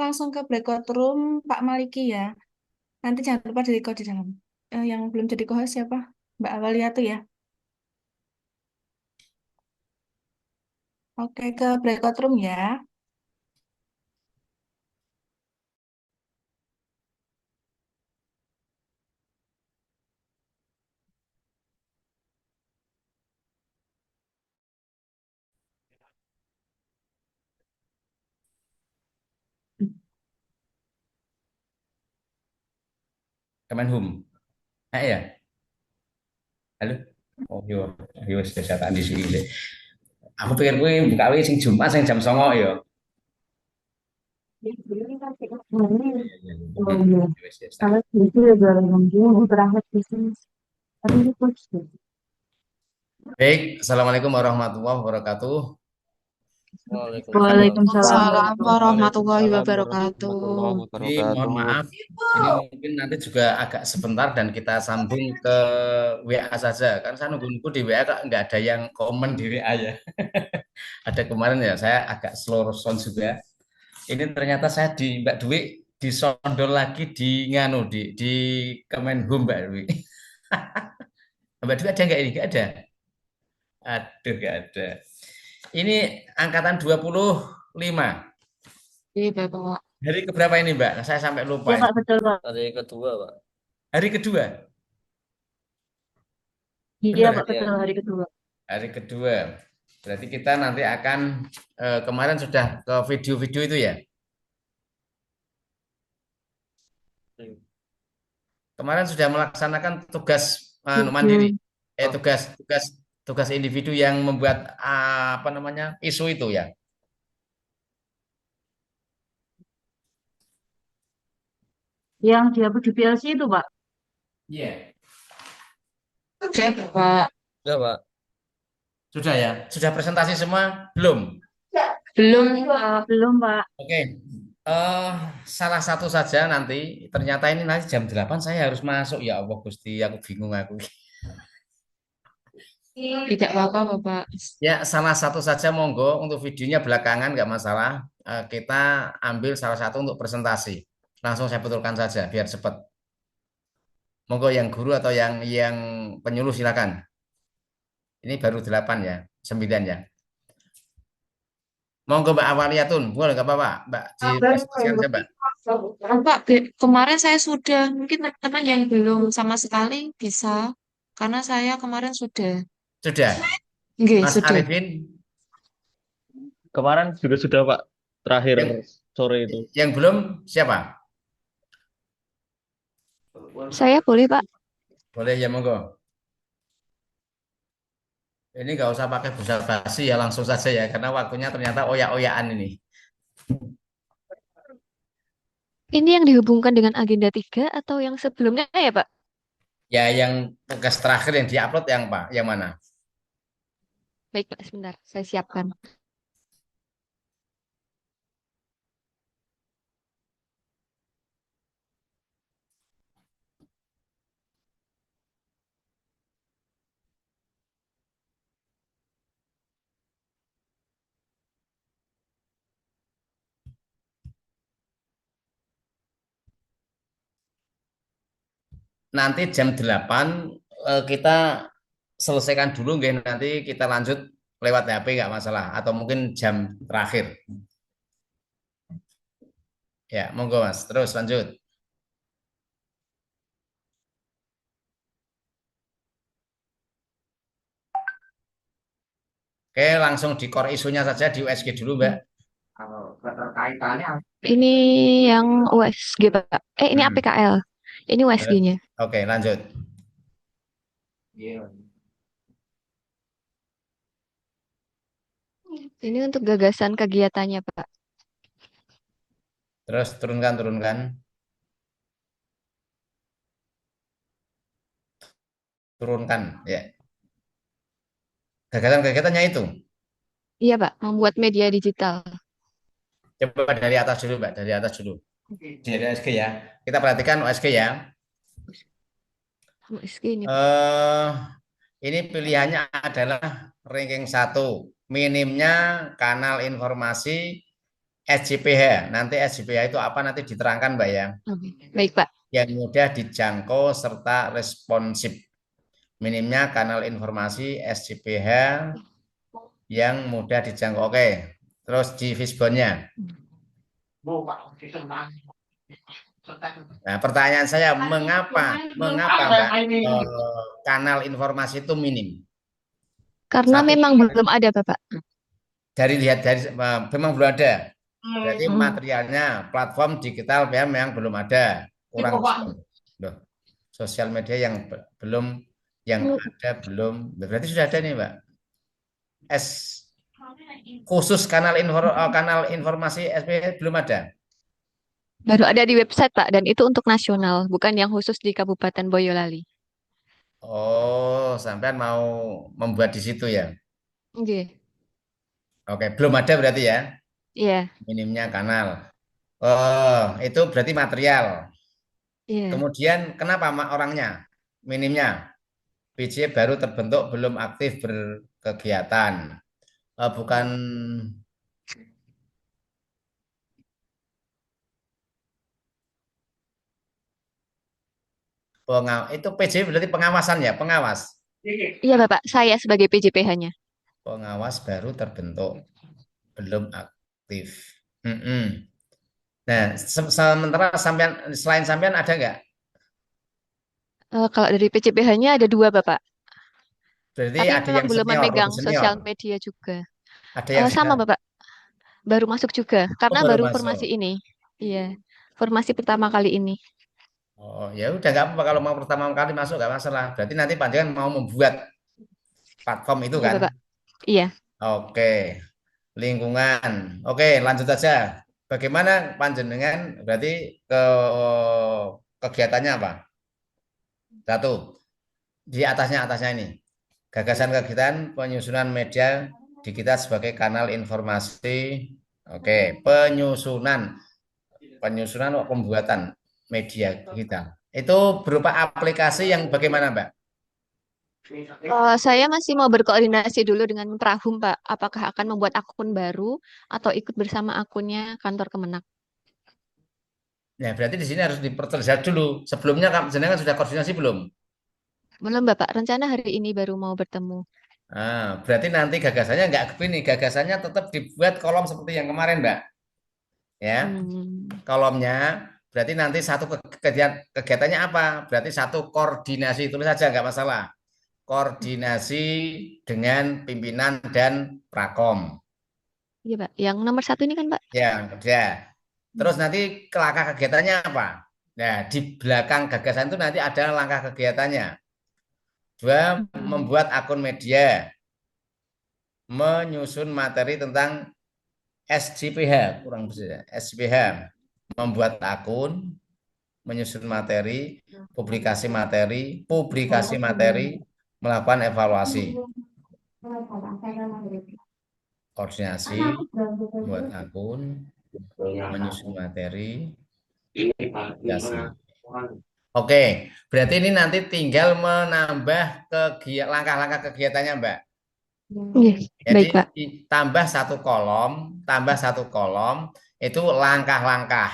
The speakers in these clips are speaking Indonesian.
langsung ke breakout room Pak Maliki ya. Nanti jangan lupa di record di dalam. Yang belum jadi co-host siapa? Mbak Awalia tuh ya. Oke, ke breakout room ya. Kemenhum. Ya. Halo. Oh iya, iya wis kesehatan di sini. Aku pikir gue buka sing Jumat sing jam 09.00 ya. Iya, iya, iya. Hmm. Ya wis, wis, tak. Baik, Assalamualaikum warahmatullahi wabarakatuh. Waalaikumsalam Waalaikumsalam Waalaikumsalam warahmatullahi Waalaikumsalam wabarakatuh. warahmatullahi Ini mohon wabarakatuh. maaf, ini mungkin nanti juga agak sebentar dan kita sambung ke WA saja. Kan saya nunggu-nunggu di WA kok nggak ada yang komen di WA ya. Ada kemarin ya, saya agak slow respon juga. Ini ternyata saya di Mbak Dwi disondol lagi di nganu di Kemenhum Mbak Dwi. Mbak Dwi ada nggak ini? Nggak ada. Aduh, nggak ada. Ini angkatan 25. Iya, Bapak. Hari keberapa ini Mbak? Nah, saya sampai lupa Ya ini. Pak, betul Pak. Hari kedua, Pak. Hari kedua. Iya Benar Pak, hari, betul hari kedua. hari kedua. Berarti kita nanti akan kemarin sudah ke video-video itu ya. Kemarin sudah melaksanakan tugas mandiri. Video. Tugas tugas tugas individu yang membuat apa namanya isu itu ya. Yang dihapus di PLC itu Pak. Iya. Oke, Bapak. Ya, Pak. Sudah ya. Sudah presentasi semua? Belum. Belum, Pak, belum Pak. Oke. eh Salah satu saja nanti ternyata ini nanti jam 8 saya harus masuk ya Allah Gusti aku bingung aku. tidak apa-apa, Bapak. Ya, salah satu saja monggo untuk videonya belakangan nggak masalah. Kita ambil salah satu untuk presentasi. Langsung saya betulkan saja biar cepat. Monggo yang guru atau yang penyuluh silakan. Ini baru 8 ya, 9 ya. Monggo Mbak Awaliyatun, boleh nggak apa-apa, Mbak dipresentasikan saja Mbak. Bapak, kemarin saya sudah, mungkin teman-teman yang belum sama sekali bisa, karena saya kemarin sudah. Sudah, Nggih, Mas sudah. Arifin, Kemarin juga sudah, Pak. Terakhir yang sore itu. yang belum siapa? Saya boleh, Pak. Boleh ya monggo. Ini nggak usah pakai basa-basi ya langsung saja ya, karena waktunya ternyata oyak-oyakan ini. Ini yang dihubungkan dengan agenda 3 atau yang sebelumnya ya, Pak? Ya, yang tugas terakhir yang diupload yang Pak, yang mana? Baik, Pak, sebentar. Saya siapkan. Nanti jam 8 kita selesaikan dulu nggih, nanti kita lanjut lewat HP nggak masalah atau mungkin jam terakhir. Ya, monggo Mas. Terus lanjut. Oke, langsung di core isunya saja di USG dulu, Mbak. Kalau keterkaitannya. Ini yang USG, Pak. Ini Hmm. APKL. Ini USG-nya. Oke, lanjut. Ini untuk gagasan kegiatannya, Pak. Terus turunkan, turunkan, turunkan. Ya, kegiatan-kegiatannya itu. Iya, Pak. Membuat media digital. Coba dari atas dulu, Mbak. Dari atas dulu. Dari USG ya. Kita perhatikan USG ya. USG ini, Pak. eh ini pilihannya adalah ranking 1. Minimnya kanal informasi SJPH. Nanti SJPH itu apa nanti diterangkan Mbak ya. Oke. Baik, Pak. Yang mudah dijangkau serta responsif. Minimnya kanal informasi SJPH yang mudah dijangkau. Oke. Terus di fishbone-nya. Nah, pertanyaan saya mengapa Mbak kanal informasi itu minim? Karena Satu, memang belum ada, Bapak. memang belum ada. Berarti materialnya platform digital memang belum ada, kurang. Loh, sosial media yang belum, yang ada belum. Berarti sudah ada nih Mbak. Khusus kanal informasi SPH belum ada. Baru ada di website, Pak, dan itu untuk nasional, bukan yang khusus di Kabupaten Boyolali. Oh, sampean mau membuat di situ ya? Oke. Oke, belum ada berarti ya, Iya, minimnya kanal. Oh, itu berarti material. iya. Kemudian kenapa orangnya minimnya? PJ baru terbentuk belum aktif berkegiatan. Bukan itu PJ berarti pengawasan ya, pengawas. Iya, Bapak. Saya sebagai PJPH-nya. Pengawas baru terbentuk belum aktif. Mm-mm. Nah, sementara sampean selain sampean ada nggak? Kalau dari PJPH-nya ada dua, Bapak. Berarti Tapi ada memang yang belum senior, memegang lebih senior. sosial media juga. Ada yang Sama, sudah, Bapak. Baru masuk juga. oh, Karena baru baru masuk. formasi ini. Iya. Formasi pertama kali ini. Oh, ya udah nggak apa-apa kalau mau pertama kali masuk nggak masalah. Berarti nanti panjangan mau membuat platform itu Iya, kan? Bapak. Iya. Oke, lingkungan. Oke, lanjut aja. Bagaimana panjenengan berarti ke kegiatannya apa? Satu, di atasnya ini. Gagasan kegiatan penyusunan media digital sebagai kanal informasi. Oke, penyusunan pembuatan media digital. Itu berupa aplikasi yang bagaimana, Mbak? Saya masih mau berkoordinasi dulu dengan Prahum, Pak. Apakah akan membuat akun baru atau ikut bersama akunnya kantor Kemenak? Nah, berarti di sini harus diperjelas dulu. Sebelumnya jenengan sudah koordinasi belum? Belum, Bapak. Rencana hari ini baru mau bertemu. Berarti nanti gagasannya nggak begini, gagasannya tetap dibuat kolom seperti yang kemarin, Mbak. Ya, Hmm. kolomnya berarti nanti satu kegiatannya apa? Berarti satu koordinasi, tulis saja nggak masalah. Koordinasi dengan pimpinan dan prakom. Iya, Pak. Yang nomor satu ini kan, Pak? Ya, ya. Terus Hmm. nanti langkah kegiatannya apa? Nah, di belakang gagasan itu nanti ada langkah kegiatannya. Dua, membuat akun media, menyusun materi tentang SJPH, kurang bisa, SJPH, membuat akun, menyusun materi, publikasi materi, melakukan evaluasi, koordinasi, membuat akun, menyusun materi, publikasi. Oke, berarti ini nanti tinggal menambah langkah-langkah kegiatannya, Mbak. Iya, Jadi baik, Pak. tambah satu kolom itu langkah-langkah.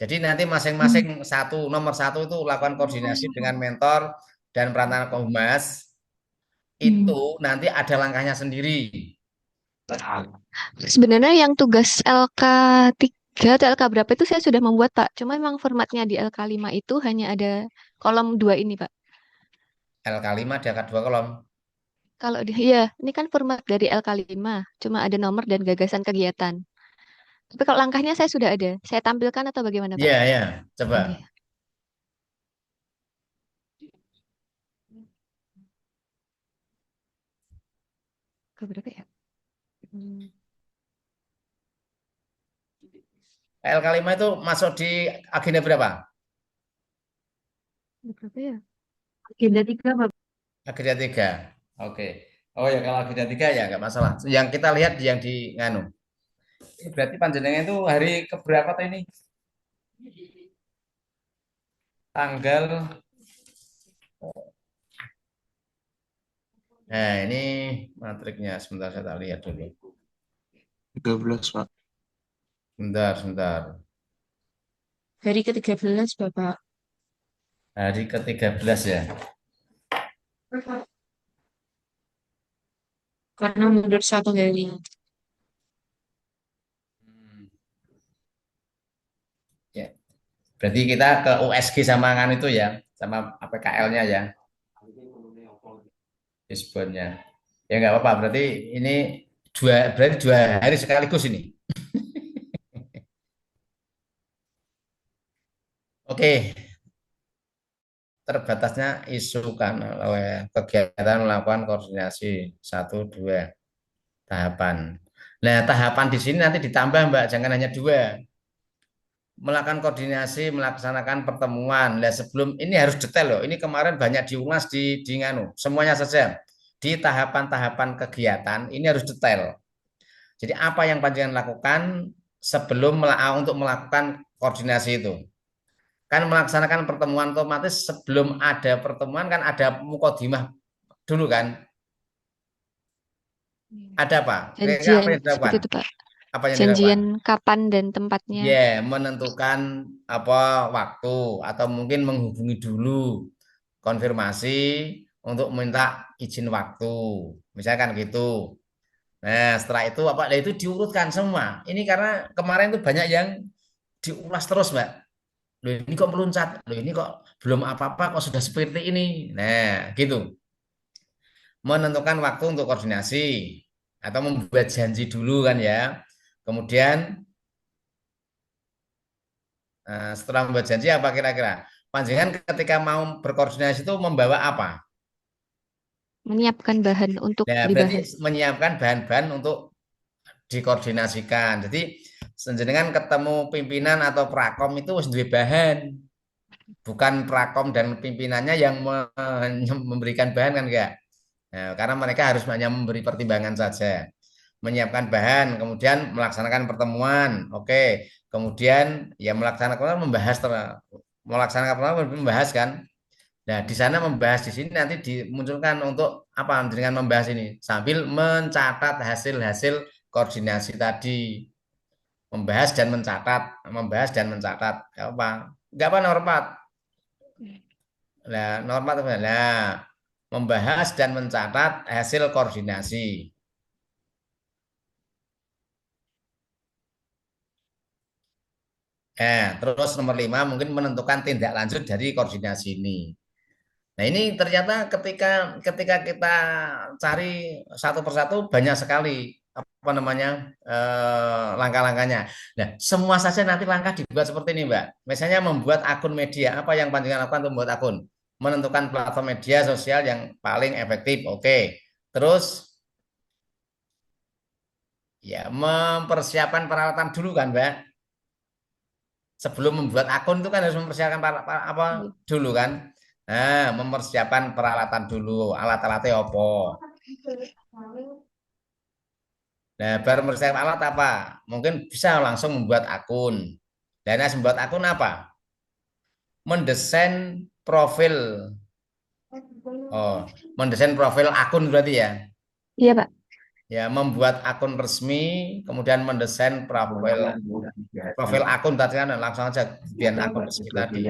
Jadi nanti masing-masing nomor satu itu lakukan koordinasi dengan mentor dan perantara Humas. Itu nanti ada langkahnya sendiri. Sebenarnya yang tugas LK 3 atau LK berapa itu saya sudah membuat, Pak. Cuma memang formatnya di LK 5 itu hanya ada kolom dua ini, Pak. LK5 ada dua kolom. Kalau iya, ini kan format dari LK 5, cuma ada nomor dan gagasan kegiatan. Tapi kalau langkahnya saya sudah ada. Saya tampilkan atau bagaimana, Pak? Iya, ya, coba. Oke. Ke berapa ya? Hmm, LK5 itu masuk di agenda berapa? berapa ya? Agenda 3, Pak. Agenda 3. Oke. Oh ya, kalau agenda 3 ya nggak masalah. Yang kita lihat yang di nganu. Ini berarti panjenengan itu hari keberapa tuh ini? Tanggal. Nah, ini matriknya sebentar saya tak lihat dulu. 13, Pak. Sebentar, sebentar. Hari ke-13, Bapak. Hari ke-13 ya. Karena mundur 1 hari. Hmm, Ya, berarti kita ke USG sama kan itu ya, sama APKL-nya ya, disebutnya. Ya nggak apa-apa. Berarti dua hari sekaligus ini. Oke, terbatasnya isu kan oleh kegiatan melakukan koordinasi 1, 2 tahapan. Nah, tahapan di sini nanti ditambah Mbak, jangan hanya 2. Melakukan koordinasi, melaksanakan pertemuan. Nah, sebelum ini harus detail loh. Ini kemarin banyak diulas di nganu, semuanya saja. Di tahapan-tahapan kegiatan ini harus detail. Jadi apa yang panjenengan lakukan sebelum untuk melakukan koordinasi itu? Kan melaksanakan pertemuan otomatis sebelum ada pertemuan kan ada mukadimah dulu kan? Ada apa? Kira-kira apa Janjian yang dilakukan? seperti itu, Pak. Apa yang dilakukan? Janjian kapan dan tempatnya. Ya, menentukan apa waktu atau mungkin menghubungi dulu konfirmasi untuk minta izin waktu. Misalkan gitu. Nah, setelah itu apa? Nah, itu diurutkan semua. Ini karena kemarin itu banyak yang diulas terus, Mbak. Loh, ini kok meluncat. Loh, ini kok belum apa-apa kok sudah seperti ini. Nah, gitu. Menentukan waktu untuk koordinasi atau membuat janji dulu kan ya. Kemudian setelah membuat janji apa kira-kira? Panjangan ketika mau berkoordinasi itu membawa apa? Menyiapkan bahan untuk Nah, berarti dibahas. menyiapkan bahan-bahan untuk dikoordinasikan. Jadi senjenengan ketemu pimpinan atau prakom itu harus duwe bahan, bukan prakom dan pimpinannya yang memberikan bahan kan enggak. Nah, karena mereka harus hanya memberi pertimbangan saja. Menyiapkan bahan, kemudian melaksanakan pertemuan. Oke, kemudian ya melaksanakan melaksanakan pertemuan membahas kan. Nah, di sana membahas di sini nanti dimunculkan untuk apa? Dengan membahas ini sambil mencatat hasil-hasil koordinasi tadi, membahas dan mencatat. Gak apa? Gak apa nomor 4. Nah, nomor 4 apa? Nah, membahas dan mencatat hasil koordinasi. Terus nomor 5 mungkin menentukan tindak lanjut dari koordinasi ini. Nah, ini ternyata ketika ketika kita cari satu persatu banyak sekali apa namanya langkah-langkahnya. Nah, semua saja nanti langkah dibuat seperti ini, Mbak. Misalnya membuat akun media, apa yang panjenengan lakukan untuk membuat akun? Menentukan platform media sosial yang paling efektif. Oke. Terus ya mempersiapkan peralatan dulu kan, Mbak. Sebelum membuat akun itu kan harus mempersiapkan apa dulu kan. Nah, mempersiapkan peralatan dulu, alat-alatnya apa. Nah, baru mempersiapkan alat apa? Mungkin bisa langsung membuat akun. Dan membuat akun apa? Mendesain profil. Oh, mendesain profil akun berarti ya. Iya, Pak. Ya, membuat akun resmi, kemudian mendesain profil akun tadi kan langsung aja biar akun resmi tadi.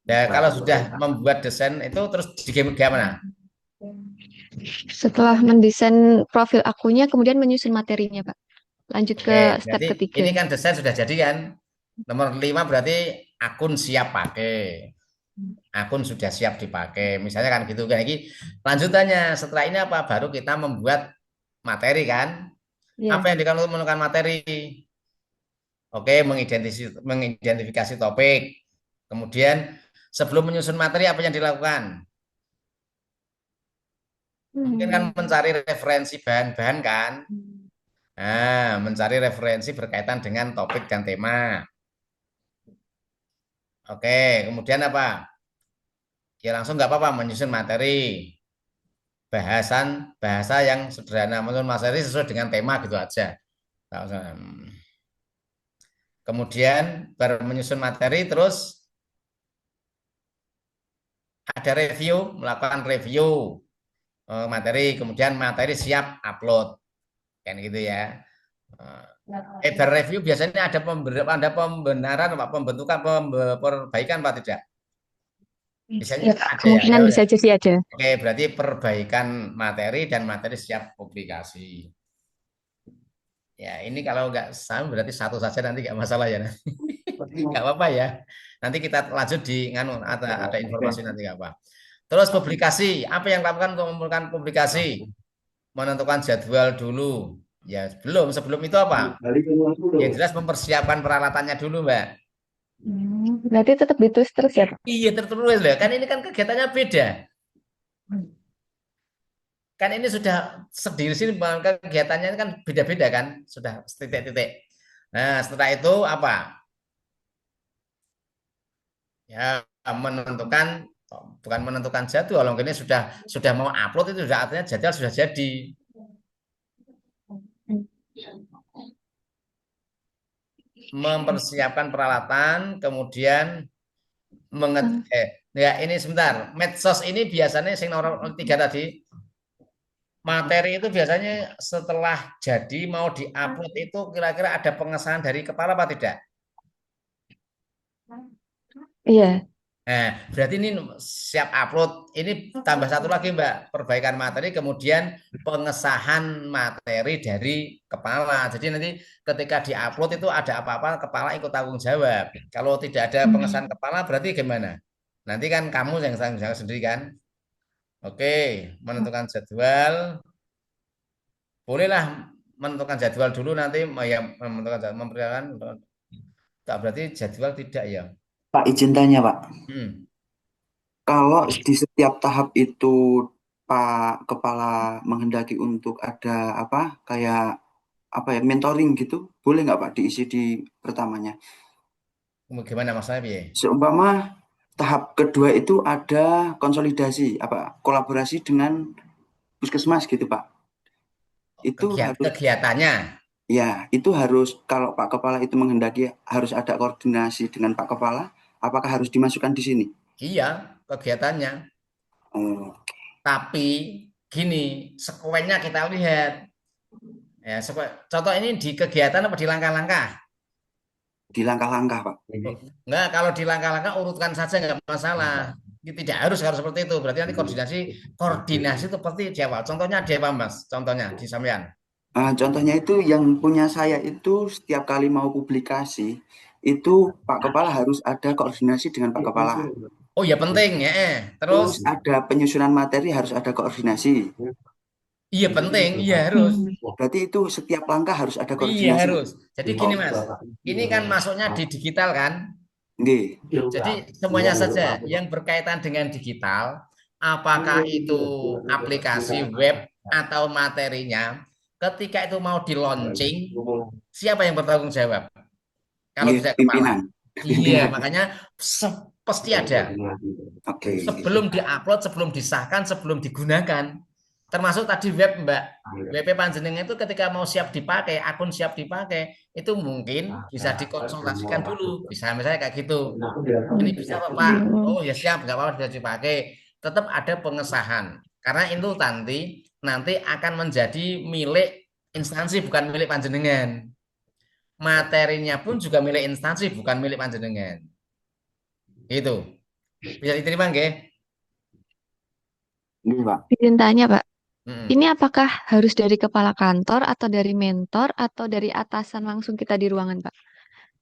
Nah, kalau sudah membuat desain itu terus gimana? Setelah mendesain profil akunnya, kemudian menyusun materinya, Pak. Lanjut Oke, ke step berarti ketiga. ini kan desain sudah jadi kan? Nomor 5 berarti akun siap pakai. Akun sudah siap dipakai. Misalnya kan gitu kan. Ini lanjutannya setelah ini apa? Baru kita membuat materi kan? Apa Iya. yang dikatakan untuk menemukan materi? Oke, mengidentifikasi topik. Kemudian sebelum menyusun materi apa yang dilakukan? Mungkin kan mencari referensi bahan-bahan kan? Nah, mencari referensi berkaitan dengan topik dan tema. Oke, kemudian apa? Ya langsung nggak apa-apa menyusun materi. Bahasa yang sederhana, menyusun materi sesuai dengan tema gitu aja. Kemudian baru menyusun materi, terus ada review, melakukan review materi, kemudian materi siap upload, kan gitu ya. Review biasanya ada pembenaran, Pak, pembentukan, perbaikan, Pak, tidak? Biasanya Ya, ada ya. kemungkinan bisa jadi ada. Oke, berarti perbaikan materi dan materi siap publikasi. Ya, ini kalau nggak sama berarti satu saja nanti nggak masalah ya. Nggak apa-apa ya. Nanti kita lanjut di nganu, ada informasi nanti nggak apa. Terus publikasi, apa yang lakukan untuk mengumpulkan publikasi? Menentukan jadwal dulu. Ya, sebelum itu apa? Yang jelas mempersiapkan peralatannya dulu, Mbak. Berarti tetap ditulis terus ya, Pak? Iya, tertulis loh. Kan ini kan kegiatannya beda. Kan ini sudah sendiri sini kegiatannya kan beda-beda kan, sudah titik-titik. Nah, setelah itu apa? Ya, menentukan, bukan menentukan jadwal. Kalau ini sudah mau upload itu sudah artinya jadwal sudah jadi. Mempersiapkan peralatan, kemudian ya ini sebentar. Medsos ini biasanya yang nomor 3 tadi, materi itu biasanya setelah jadi mau diupload itu kira-kira ada pengesahan dari kepala apa tidak? Iya. Nah, berarti ini siap upload. Ini tambah satu lagi, Mbak, perbaikan materi, kemudian pengesahan materi dari kepala. Jadi nanti ketika diupload itu ada apa-apa, kepala ikut tanggung jawab. Kalau tidak ada pengesahan kepala, berarti gimana? Nanti kan kamu yang tanggung jawab sendiri kan? Oke, menentukan jadwal. Bolehlah menentukan jadwal dulu nanti, ya menentukan jadwal, memperkirakan. Tak berarti jadwal tidak ya? Pak, izin tanya, Pak. Hmm. Kalau di setiap tahap itu Pak Kepala menghendaki untuk ada kayak mentoring gitu, boleh nggak Pak diisi di pertamanya? Gimana maksudnya, Bi? Seumpama tahap kedua itu ada konsolidasi, kolaborasi dengan puskesmas gitu Pak. Itu harus, Kegiatannya. ya, itu harus kalau Pak Kepala itu menghendaki harus ada koordinasi dengan Pak Kepala, apakah harus dimasukkan di sini? Iya, kegiatannya. Oh, Tapi gini, sekuennya kita lihat. Ya, contoh ini di kegiatan apa di langkah-langkah? di langkah-langkah Pak. Enggak, kalau di langkah-langkah urutkan saja nggak masalah. Ini tidak harus seperti itu. Berarti nanti koordinasi itu seperti di awal. Contohnya di apa, Mas? Contohnya di sampean. Contohnya itu yang punya saya itu setiap kali mau publikasi itu Pak Kepala harus ada koordinasi dengan Pak Kepala. Oh ya penting ya. Terus Terus ada penyusunan materi harus ada koordinasi. iya penting, iya harus. Berarti itu setiap langkah harus ada Iya koordinasi. harus. Jadi gini Mas, ini kan masuknya di digital kan? Nggih. Jadi semuanya saja yang berkaitan dengan digital, apakah itu aplikasi web atau materinya, ketika itu mau di launching, siapa yang bertanggung jawab? Kalau Nggih, tidak kepala. pimpinan. Iya, makanya pasti ada. Oke. Sebelum diupload, sebelum disahkan, sebelum digunakan. Termasuk tadi web, Mbak. WP Panjenengan itu ketika mau siap dipakai, akun siap dipakai, itu mungkin bisa dikonsultasikan dulu. Bisa misalnya kayak gitu. Ini bisa apa, Pak? Oh ya siap, nggak apa-apa bisa dipakai. Tetap ada pengesahan. Karena itu nanti akan menjadi milik instansi, bukan milik Panjenengan. Materinya pun juga milik instansi, bukan milik Panjenengan. Itu. Bisa diterima nggih? Nggih, Pak. Izin tanya, Pak. Mm-mm. Ini apakah harus dari kepala kantor atau dari mentor atau dari atasan langsung kita di ruangan, Pak?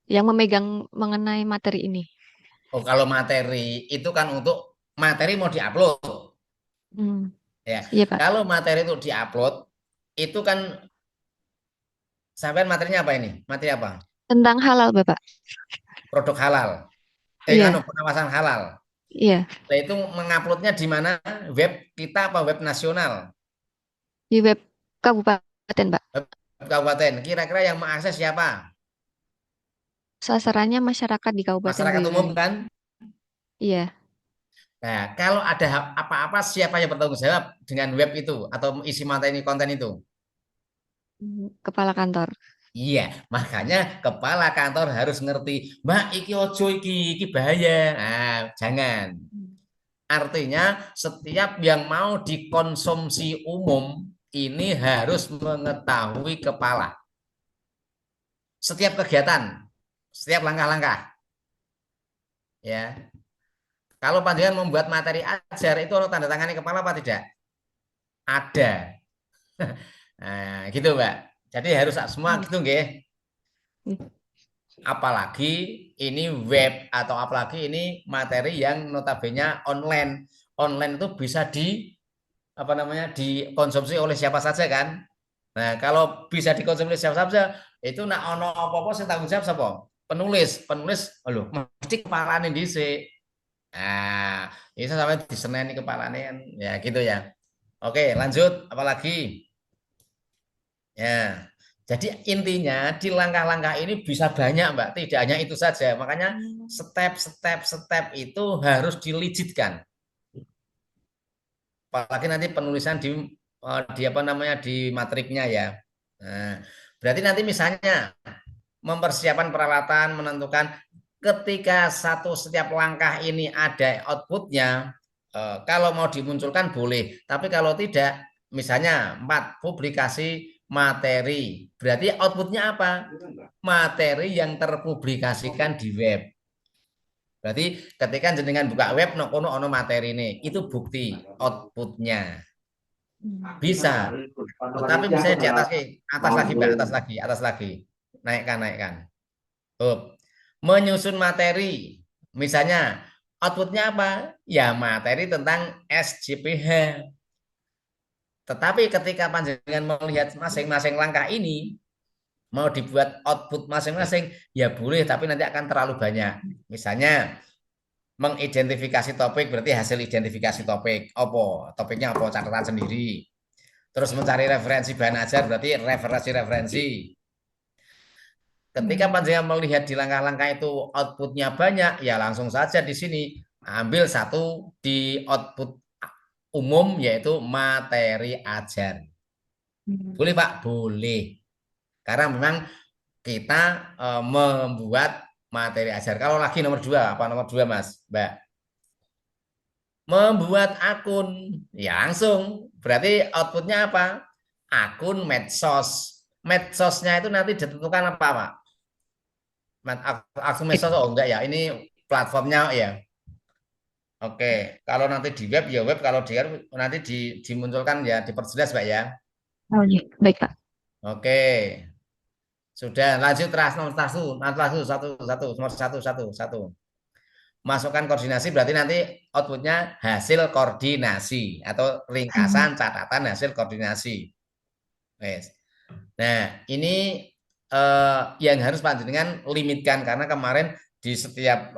Yang memegang mengenai materi ini. Oh, kalau materi itu kan untuk materi mau diupload. Ya. Iya, Pak. Kalau materi itu diupload, itu kan sampai materinya apa ini? Materi apa? Tentang halal, Bapak. Produk halal. Iya, Pengawasan halal. iya. Nah, itu menguploadnya di mana? Web kita apa web nasional? Di web kabupaten, Pak. Web kabupaten. Kira-kira yang mengakses siapa? Sasarannya masyarakat di Kabupaten Masyarakat umum Boyolali. kan? Iya. Nah, kalau ada apa-apa siapa yang bertanggung jawab dengan web itu atau isi materi konten itu? Kepala kantor. Iya, makanya kepala kantor harus ngerti, Mbak, iki ojo iki bahaya. Nah, jangan. Artinya setiap yang mau dikonsumsi umum ini harus mengetahui kepala. setiap kegiatan, setiap langkah-langkah. Ya, kalau panjenengan membuat materi ajar itu ono tanda tangani kepala apa tidak? Ada. Nah, gitu Mbak. Jadi harus semua Hmm. gitu nggih. Hmm. Apalagi ini web atau apalagi ini materi yang notabene online. Online itu bisa dikonsumsi oleh siapa saja kan. Nah, kalau bisa dikonsumsi oleh siapa saja, itu nak ono apa-apa sing tanggung jawab sapa? Penulis. Penulis, lho, mesti kepalane dhisik. Nah, itu sampai diseneni kepalane kan. Ya gitu ya. Oke, lanjut apalagi? Ya. Jadi intinya di langkah-langkah ini bisa banyak, Mbak. Tidak hanya itu saja. Makanya step itu harus diligitkan. Apalagi nanti penulisan di apa namanya di matriknya ya. Nah, berarti nanti misalnya mempersiapkan peralatan, menentukan ketika setiap langkah ini ada outputnya, kalau mau dimunculkan boleh. Tapi kalau tidak, misalnya 4 publikasi materi, berarti outputnya apa? Materi yang terpublikasikan di web. Berarti ketika jenengan buka web, no kono ono materi ini, itu bukti outputnya. Bisa. Tetapi misalnya di atas lagi, Mbak, atas lagi. Naikkan. Menyusun materi. Misalnya outputnya apa? Ya materi tentang SJPH. Tetapi ketika panjenengan melihat masing-masing langkah ini, mau dibuat output masing-masing, ya boleh, tapi nanti akan terlalu banyak. Misalnya mengidentifikasi topik berarti hasil identifikasi topik. Topiknya apa? Catatan sendiri. Terus mencari referensi bahan ajar berarti referensi. Ketika panjenengan melihat di langkah-langkah itu outputnya banyak, ya langsung saja di sini ambil satu di output umum yaitu materi ajar. Boleh Pak? Boleh. Karena memang kita membuat materi ajar. Kalau lagi nomor 2, apa nomor 2 Mas? Mbak? Membuat akun. Ya langsung. Berarti outputnya apa? Akun medsos. Medsosnya itu nanti ditentukan apa Pak? Akun medsos enggak ya? Ini platformnya ya. Oke, kalau nanti di web ya web, kalau di nanti dimunculkan ya diperjelas Mbak ya. Oh iya, baik Pak. Oke. Sudah lanjut terus nomor satu. Masukkan koordinasi berarti nanti outputnya hasil koordinasi atau ringkasan catatan hasil koordinasi. Yes. Nah, ini yang harus panjenengan limitkan karena kemarin di setiap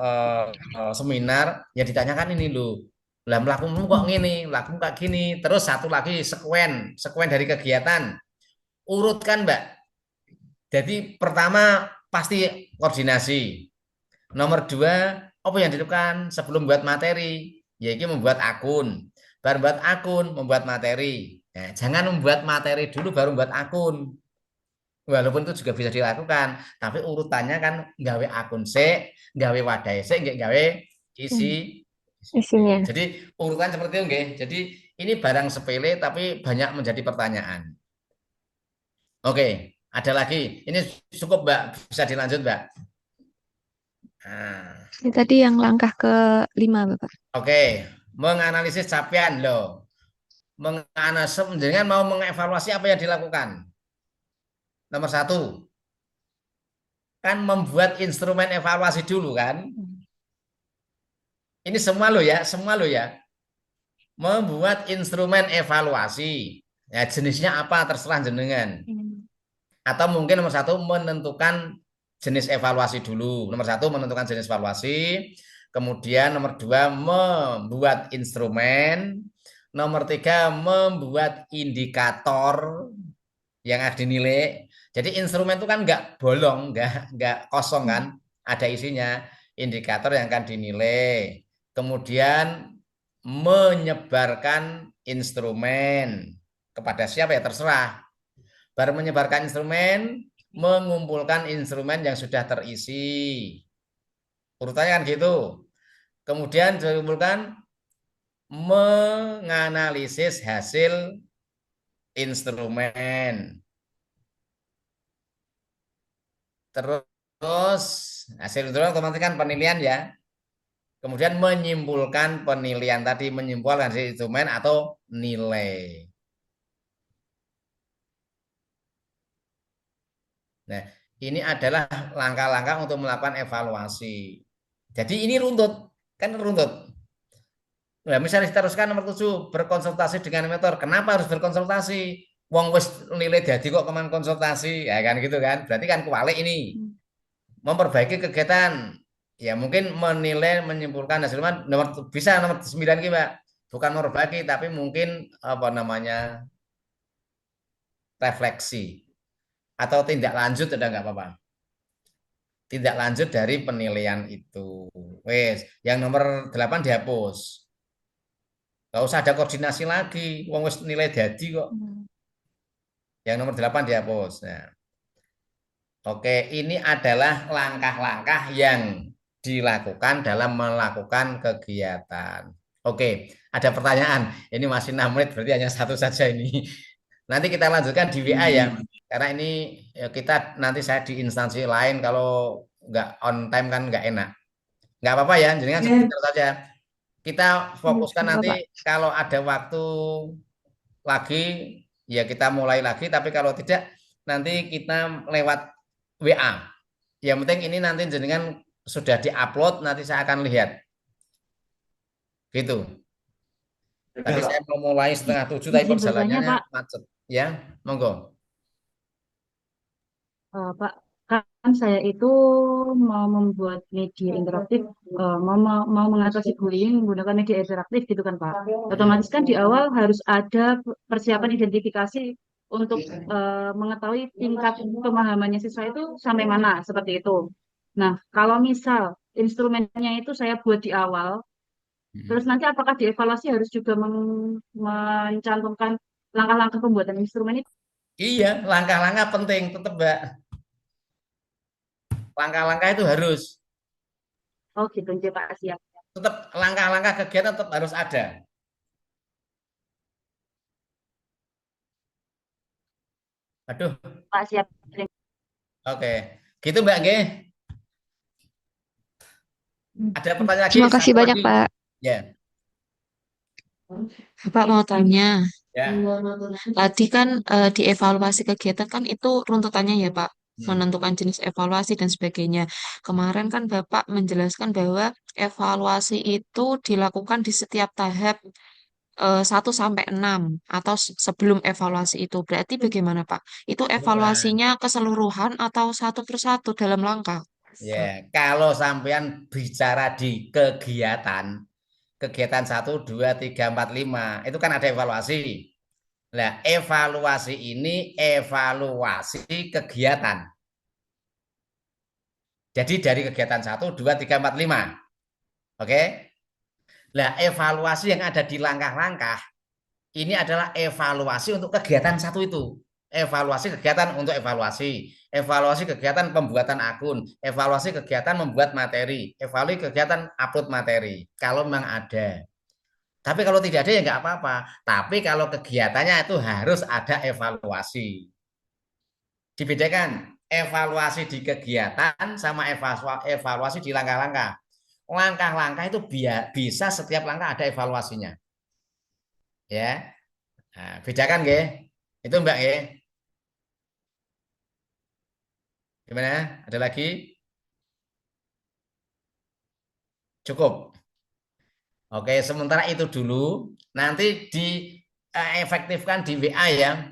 seminar ya ditanyakan ini loh. Lah melakukanmu kok gini, melakukan kayak gini. Terus satu lagi sekuen dari kegiatan. Urutkan, Mbak. Jadi pertama pasti koordinasi. Nomor 2, apa yang dilakukan sebelum buat materi? Yaitu membuat akun. Baru buat akun, membuat materi. Nah, jangan membuat materi dulu baru membuat akun. Walaupun itu juga bisa dilakukan, tapi urutannya kan gawe akun gawe wadai gawe isi. Isinya. Jadi urutan seperti itu, nggih. Jadi ini barang sepele tapi banyak menjadi pertanyaan. Oke, ada lagi. Ini cukup, Mbak. Bisa dilanjut, Mbak. Nah, Ini tadi yang langkah ke-5 Bapak. oke, menganalisis capaian loh. Menganalisis dengan mau mengevaluasi apa yang dilakukan. Nomor 1, kan membuat instrumen evaluasi dulu kan. Ini semua lo ya. Membuat instrumen evaluasi. Ya jenisnya apa terserah jenengan. Atau mungkin nomor 1 menentukan jenis evaluasi dulu. Nomor 1 menentukan jenis evaluasi. Kemudian nomor 2 membuat instrumen. Nomor 3 membuat indikator yang ada dinilai. Jadi instrumen itu kan nggak bolong, nggak kosong kan, ada isinya. Indikator yang akan dinilai. Kemudian menyebarkan instrumen kepada siapa ya terserah. Baru menyebarkan instrumen, mengumpulkan instrumen yang sudah terisi. Urutannya kan gitu. Kemudian dikumpulkan menganalisis hasil instrumen. Terus hasil itu otomatis kan penilaian ya. Kemudian menyimpulkan penilaian tadi, menyimpulkan hasil instrumen atau nilai. Nah, ini adalah langkah-langkah untuk melakukan evaluasi. Jadi ini runtut, kan runtut. Nah, misalnya diteruskan nomor 7, berkonsultasi dengan mentor. Kenapa harus berkonsultasi? Wong wis nilai jadi kok keman konsultasi, ya kan gitu kan. Berarti kan kualik ini. Memperbaiki kegiatan. Ya mungkin menilai, menyimpulkan hasil bisa nomor 9 ki, Mbak. Bukan memperbaiki tapi mungkin apa namanya? Refleksi atau tindak lanjut udah nggak apa-apa. Tindak lanjut dari penilaian itu. Wes, yang nomor 8 dihapus. Gak usah ada koordinasi lagi. Wong wis nilai jadi kok. Yang nomor 8 dihapus. Nah, oke, ini adalah langkah-langkah yang dilakukan dalam melakukan kegiatan. Oke, ada pertanyaan. Ini masih 6 menit, berarti hanya satu saja ini. Nanti kita lanjutkan di WA ya. Karena ini ya kita nanti saya di instansi lain kalau nggak on time kan nggak enak. Nggak apa-apa ya, jadi kan sebentar saja. Kita fokuskan nanti kalau ada waktu lagi ya kita mulai lagi, tapi kalau tidak nanti kita lewat WA. Yang penting ini nanti jenengan sudah diupload, nanti saya akan lihat. Gitu. Tapi saya mau mulai setengah 7, tapi Izin bertanya, perjalanannya Pak. macet. Ya, monggo. Pak, kan saya itu mau membuat media interaktif, mau mengatasi bullying menggunakan media interaktif gitu kan, Pak. Otomatis kan di awal harus ada persiapan identifikasi untuk mengetahui tingkat pemahamannya siswa itu sampai mana, seperti itu. Nah, kalau misal instrumennya itu saya buat di awal, terus nanti apakah dievaluasi harus juga mencantumkan langkah-langkah pembuatan instrumen itu? Iya, langkah-langkah penting tetap, Mbak. Langkah-langkah itu harus. Oh gitu, Pak, siap. Tetap langkah-langkah kegiatan tetap harus ada. Aduh, Pak, siap. oke. Gitu Mbak G. Ada pertanyaan lagi? Terima kasih Satu banyak, lagi. Pak. Ya, Bapak mau tanya, ya. tadi kan dievaluasi kegiatan kan itu runtutannya ya Pak, menentukan jenis evaluasi dan sebagainya. Kemarin kan Bapak menjelaskan bahwa evaluasi itu dilakukan di setiap tahap 1 sampai 6 atau sebelum evaluasi itu. Berarti bagaimana Pak? Itu evaluasinya keseluruhan atau satu persatu dalam langkah? Ya, kalau sampean bicara di kegiatan 1, 2, 3, 4, 5, itu kan ada evaluasi. Nah, evaluasi ini evaluasi kegiatan. Jadi dari kegiatan 1, 2, 3, 4, 5. Oke? Nah, evaluasi yang ada di langkah-langkah ini adalah evaluasi untuk kegiatan 1 itu. Evaluasi kegiatan untuk evaluasi kegiatan pembuatan akun, evaluasi kegiatan membuat materi, evaluasi kegiatan upload materi. Kalau memang ada. Tapi kalau tidak ada ya nggak apa-apa. Tapi kalau kegiatannya itu harus ada evaluasi. Dibedakan evaluasi di kegiatan sama evaluasi di langkah-langkah. Langkah-langkah itu bisa setiap langkah ada evaluasinya. Ya. Nah, bedakan nggih. Itu Mbak nggih. Gimana? Ada lagi? Cukup. Oke, sementara itu dulu. Nanti diefektifkan di WA ya.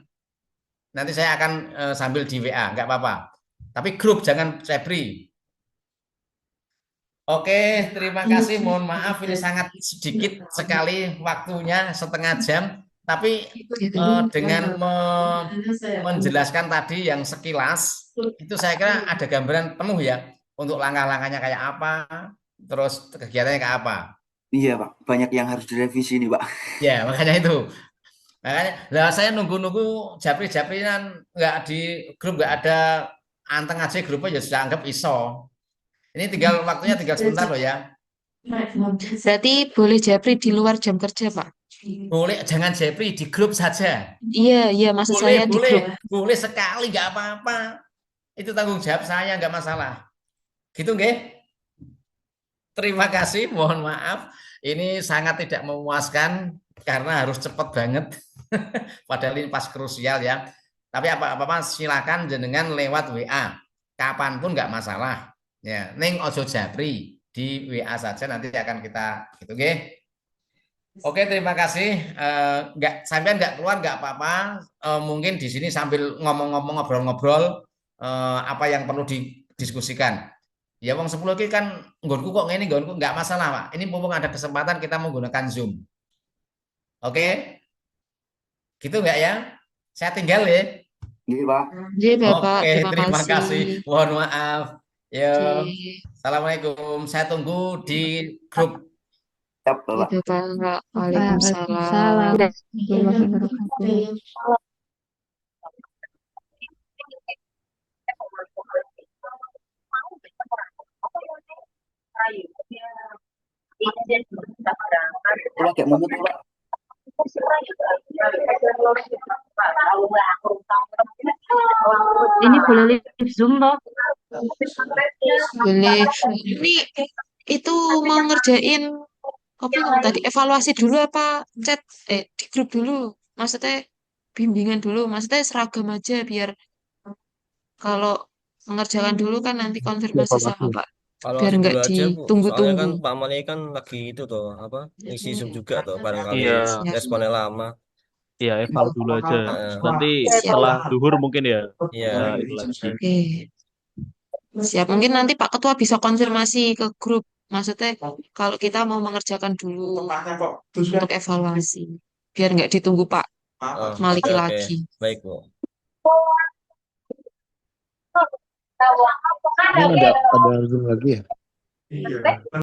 Nanti saya akan sambil di WA, nggak apa-apa. Tapi grup jangan Febri. Oke, terima kasih. Mohon maaf ini sangat sedikit sekali waktunya, setengah jam. Tapi dengan menjelaskan tadi yang sekilas, itu saya kira ada gambaran penuh ya untuk langkah-langkahnya kayak apa, terus kegiatannya kayak apa. Iya Pak, banyak yang harus direvisi nih Pak. Ya, makanya itu. Makanya, lah saya nunggu-nunggu japri-japrinan nggak di grup nggak ada anteng aja grupnya ya sudah anggap iso. Ini tinggal waktunya tinggal sebentar loh ya. Berarti boleh japri di luar jam kerja Pak? Boleh, jangan japri di grup saja. Iya, maksud saya di grup. Boleh sekali nggak apa-apa. itu tanggung jawab saya, nggak masalah. Gitu nggih? Terima kasih, mohon maaf. Ini sangat tidak memuaskan karena harus cepat banget. Padahal ini pas krusial ya. Tapi apa-apa silakan jenengan lewat WA. Kapanpun nggak masalah. Ya, Neng ojo japri di WA saja nanti akan kita gitu, oke? Oke, terima kasih. Nggak sampean nggak keluar nggak apa-apa. Mungkin di sini sambil ngomong-ngomong ngobrol-ngobrol apa yang perlu didiskusikan. Ya wong 10 iki kan nggonku kok ngene nggonku nggak masalah, Pak. Ini mumpung ada kesempatan kita menggunakan Zoom. Oke? Gitu nggak ya? Saya tinggal ya. Iya, Pak. Iya, Bapak. Oke, Terima terima kasih. kasih. Mohon maaf. Yo, Oke. Assalamualaikum. Saya tunggu di grup. Siap, Bapak. Gitu, Pak. Waalaikumsalam. Waalaikumsalam warahmatullahi wabarakatuh. Coba kayak mumet, Pak. Ini boleh live Zoom toh? Boleh. Ini itu mau ngerjain apa yang tadi evaluasi dulu apa chat di grup dulu. Maksudnya bimbingan dulu. Maksudnya seragam aja biar kalau mengerjakan dulu kan nanti konfirmasi sama Pak. Kalau Biar nggak dulu aja, Bu. Soalnya kan ditunggu-tunggu. Pak Mali kan lagi itu tuh, apa, ngisi Zoom juga tuh. Barangkali Iya, Siap. responnya lama. iya eval dulu aja. Heeh. Nanti Siap. setelah duhur mungkin ya Iya. bisa itu lagi. Oke. Siap. Mungkin nanti Pak Ketua bisa konfirmasi ke grup. Maksudnya kalau kita mau mengerjakan dulu untuk evaluasi. Biar nggak ditunggu Pak Oh, Maliki oke. lagi. Baik, Bu. Ini ada Zoom lagi ya?